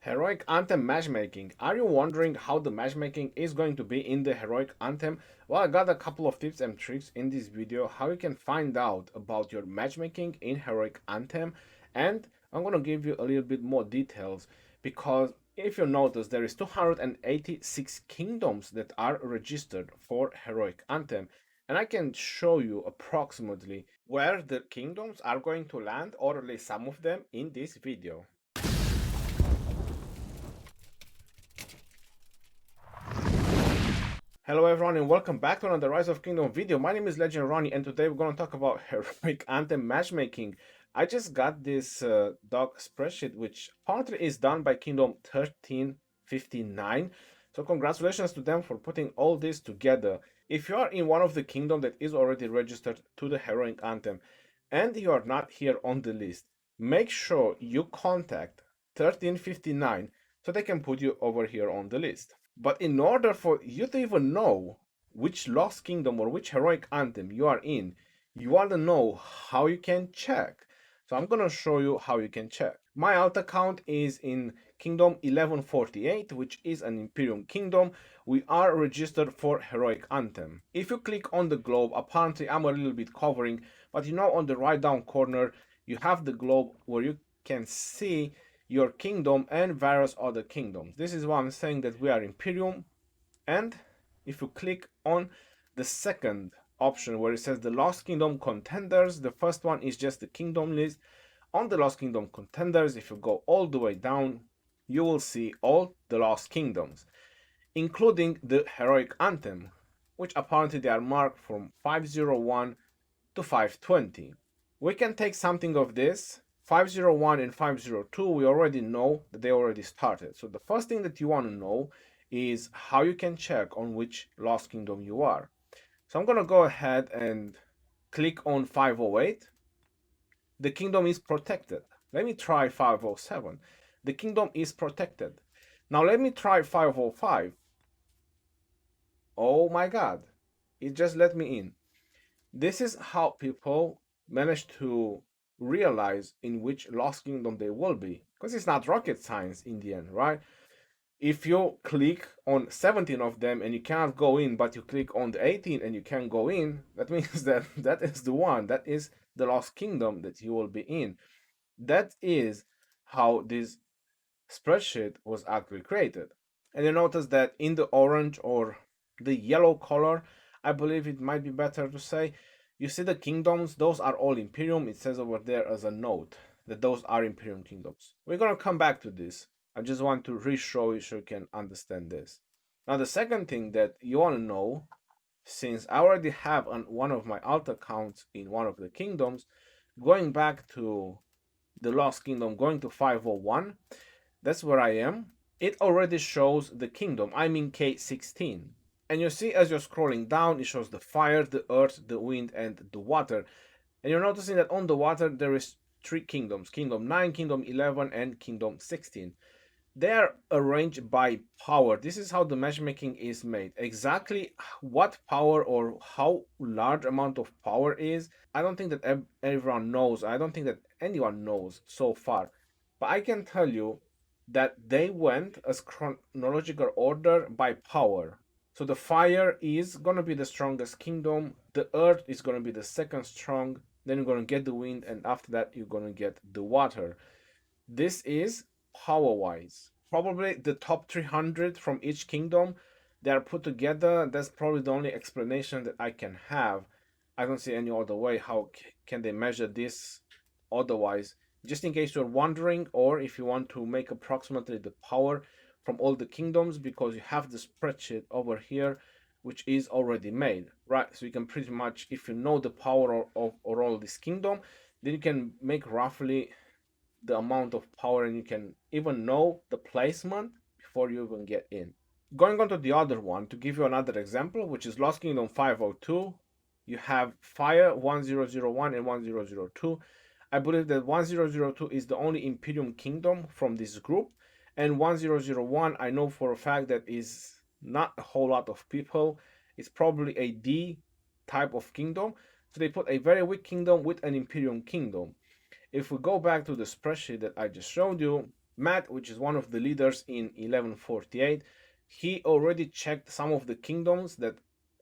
Heroic Anthem Matchmaking. Are you wondering how the matchmaking is going to be in the Heroic Anthem? Well, I got a couple of tips and tricks in this video how you can find out about your matchmaking in Heroic Anthem, and I'm going to give you a little bit more details because if you notice there is 286 kingdoms that are registered for Heroic Anthem, and I can show you approximately where the kingdoms are going to land, or at least some of them, in this video. Hello everyone and welcome back to another Rise of Kingdom video. My name is Legend Ronnie and today we're going to talk about Heroic Anthem Matchmaking. I just got this doc spreadsheet which apparently is done by Kingdom 1359. So congratulations to them for putting all this together. If you are in one of the kingdom that is already registered to the Heroic Anthem and you are not here on the list, make sure you contact 1359 so they can put you over here on the list. But in order for you to even know which Lost Kingdom or which Heroic Anthem you are in, you want to know how you can check. So I'm going to show you how you can check. My alt account is in Kingdom 1148, which is an Imperium Kingdom. We are registered for Heroic Anthem. If you click on the globe, apparently I'm a little bit covering, but you know on the right down corner, you have the globe where you can see your kingdom and various other kingdoms. This is why I'm saying that we are Imperium. And if you click on the second option where it says the Lost Kingdom Contenders, the first one is just the kingdom list. On the Lost Kingdom Contenders, if you go all the way down, you will see all the Lost Kingdoms, including the Heroic Anthem, which apparently they are marked from 501 to 520. We can take something of this. 501 and 502, we already know that they already started. So the first thing that you want to know is how you can check on which Lost Kingdom you are. So I'm going to go ahead and click on 508. The kingdom is protected. Let me try 507. The kingdom is protected. Now let me try 505. Oh my God, it just let me in. This is how people manage to realize in which Lost Kingdom they will be, because it's not rocket science in the end, right? If you click on 17 of them and you cannot go in, but you click on the 18 and you can go in, that means that that is the one, that is the Lost Kingdom that you will be in. That is how this spreadsheet was actually created. And you notice that in the orange or the yellow color, I believe it might be better to say, you see the kingdoms, those are all Imperium. It says over there as a note that those are Imperium kingdoms. We're going to come back to this. I just want to re-show you so you can understand this. Now the second thing that you want to know, since I already have on one of my alt accounts in one of the kingdoms, going back to the Lost Kingdom, going to 501, that's where I am. It already shows the kingdom. I'm in K16. And you see as you're scrolling down, it shows the fire, the earth, the wind, and the water. And you're noticing that on the water there is 3 kingdoms. Kingdom 9, Kingdom 11, and Kingdom 16. They are arranged by power. This is how the matchmaking is made. Exactly what power or how large amount of power is, I don't think that everyone knows. I don't think that anyone knows so far. But I can tell you that they went as chronological order by power. So the fire is going to be the strongest kingdom, the earth is going to be the second strong, then you're going to get the wind, and after that you're going to get the water. This is power-wise. Probably the top 300 from each kingdom, they are put together. That's probably the only explanation that I can have. I don't see any other way how can they measure this otherwise. Just in case you're wondering, or if you want to make approximately the power from all the kingdoms, because you have the spreadsheet over here which is already made, right? So you can pretty much, if you know the power of all this kingdom, then you can make roughly the amount of power, and you can even know the placement before you even get in. Going on to the other one, to give you another example, which is Lost Kingdom 502, you have fire 1001 and 1002. I believe that 1002 is the only Imperium kingdom from this group, and 1001 I know for a fact that is not a whole lot of people. It's probably a D type of kingdom. So they put a very weak kingdom with an Imperium kingdom. If we go back to the spreadsheet that I just showed you, Matt, which is one of the leaders in 1148, he already checked some of the kingdoms that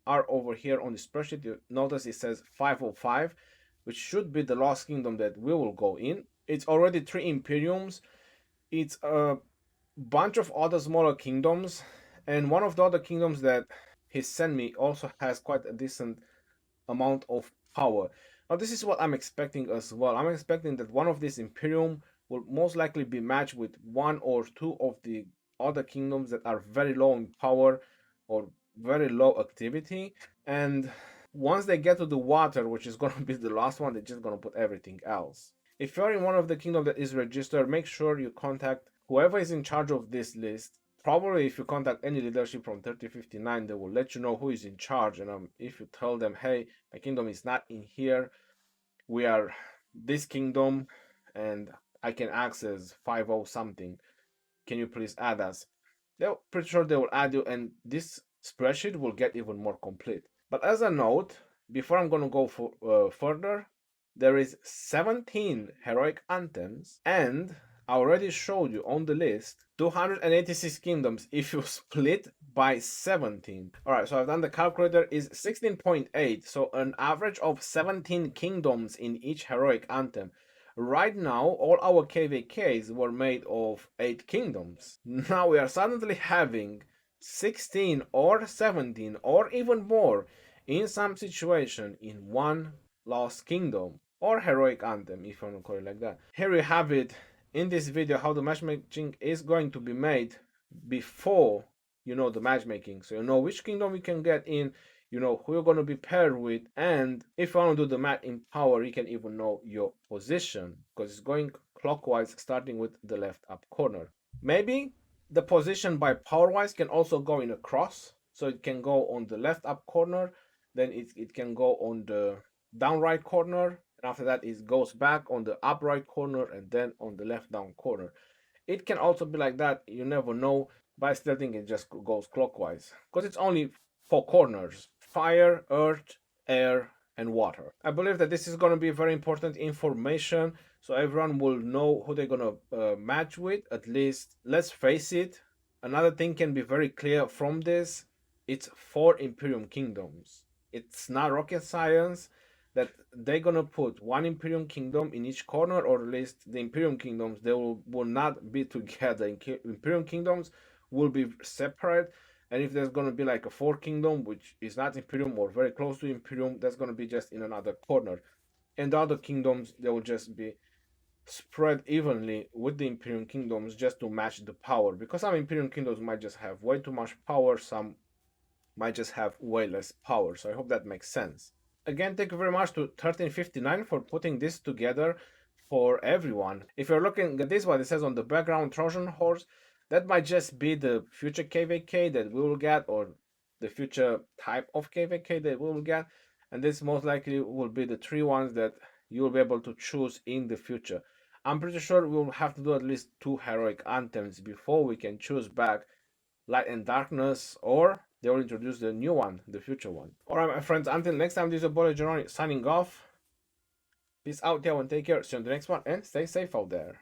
are over here on the spreadsheet. You notice it says 505, which should be the last kingdom that we will go in. It's already 3 imperiums. It's a bunch of other smaller kingdoms, and one of the other kingdoms that he sent me also has quite a decent amount of power. Now, this is what I'm expecting as well. I'm expecting that one of these Imperium will most likely be matched with one or two of the other kingdoms that are very low in power or very low activity. And once they get to the water, which is going to be the last one, they're just going to put everything else. If you're in one of the kingdoms that is registered, make sure you contact whoever is in charge of this list. Probably if you contact any leadership from 3059, they will let you know who is in charge. And if you tell them, hey, my kingdom is not in here, we are this kingdom and I can access 50 something, can you please add us? They're pretty sure they will add you, and this spreadsheet will get even more complete. But as a note, before I'm going to go further, there is 17 heroic anthems, and I already showed you on the list 286 kingdoms if you split by 17. Alright, so I've done the calculator is 16.8, so an average of 17 kingdoms in each heroic anthem. Right now, all our KVKs were made of 8 kingdoms. Now we are suddenly having 16 or 17 or even more in some situation in one lost kingdom or heroic anthem, if you want to call it like that. Here we have it in this video how the matchmaking is going to be made before you know the matchmaking, so you know which kingdom you can get in, you know who you're going to be paired with, and if you want to do the math in power, you can even know your position because it's going clockwise starting with the left up corner. Maybe the position by power wise can also go in a cross, so it can go on the left up corner, then it can go on the down right corner, and after that it goes back on the up right corner and then on the left down corner. It can also be like that, you never know, but I still think it just goes clockwise because it's only 4 corners: fire, earth, air, and water. I believe that this is going to be very important information so everyone will know who they're going to match with. At least, let's face it, another thing can be very clear from this: it's 4 Imperium kingdoms. It's not rocket science that they're gonna put one Imperium kingdom in each corner, or at least the Imperium kingdoms, they will not be together. Imperium kingdoms will be separate, and if there's gonna be like a 4 kingdom which is not Imperium or very close to Imperium, that's gonna be just in another corner. And the other kingdoms, they will just be spread evenly with the Imperium kingdoms just to match the power, because some Imperium kingdoms might just have way too much power, some might just have way less power. So I hope that makes sense. Again, thank you very much to 1359 for putting this together for everyone. If you're looking at this, what it says on the background, Trojan horse, that might just be the future KVK that we will get, or the future type of KVK that we will get. And this most likely will be the 3 ones that you will be able to choose in the future. I'm pretty sure we'll have to do at least 2 heroic anthems before we can choose back Light and Darkness, or they will introduce the new one, the future one. Alright, my friends, until next time, this is your boy Jeroni signing off. Peace out, y'all, and take care. See you on the next one, and stay safe out there.